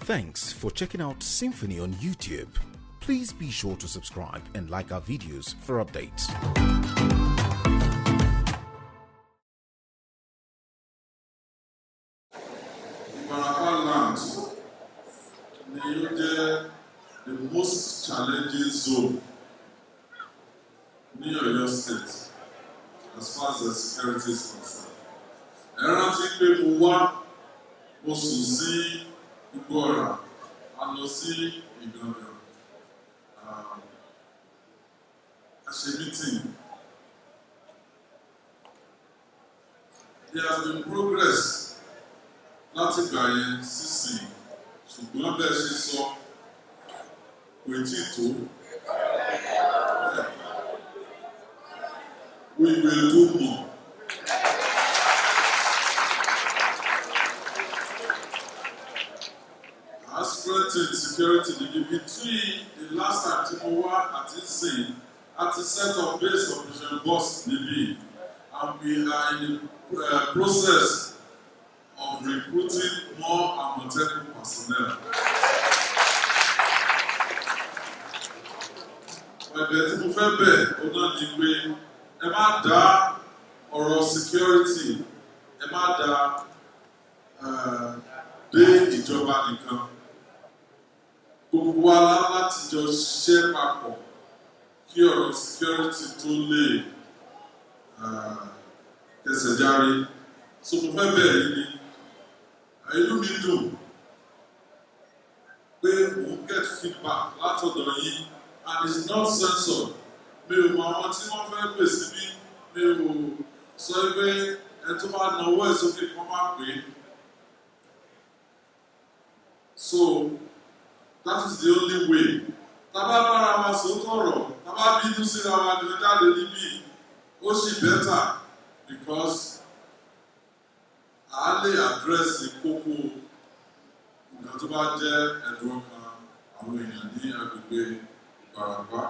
Thanks for checking out SYMFONI on YouTube. Please be sure to subscribe and like our videos for updates. Ibarapaland is the most challenging zone near Oyo State as far as the security is concerned. Everything people mo sùn sí Igbora, a lọ sí Igangan, a ṣe meeting. There has been progress láti gbà yẹn sísìn, ṣùgbọ́n bẹ́ẹ̀ ṣe sọ kò tí tó. We will do more. As friends in security, between the last time Timowa at Insane at the set of base operation boss DB, and we are in the process of recruiting more Amotekun personnel. Ẹ̀bẹ̀ tí mo fẹ́ bẹ̀ ó náà ni pé ẹ má dá ọ̀rọ̀ security, ẹ má dá dé ìjọba nìkan. Gbogbo wa láti jọ ṣiṣẹ́ papọ̀ kí ọ̀rọ̀ security tó lè kẹsẹ̀ járe. So mo fẹ́ bẹ̀rẹ̀ ni inú mi dùn pé mo get feedback látọ̀dọ̀ yín and it's not censored. Mi ò mọ àwọn tí wọ́n fẹ́ pè síbí, mi ò sọ pé ẹ tó bá náwó ẹ̀ sókè kọ́ máa pè é. So that is the only way. Tábà bára wa sòótọ́ ọ̀rọ̀, tábà bínú síra wa ní jáde níbí, ó sì better because a lè address kókó nǹkan tó bá jẹ́ ẹ̀dùn ọkàn àwọn èèyàn ní agbègbè Ìbarapá.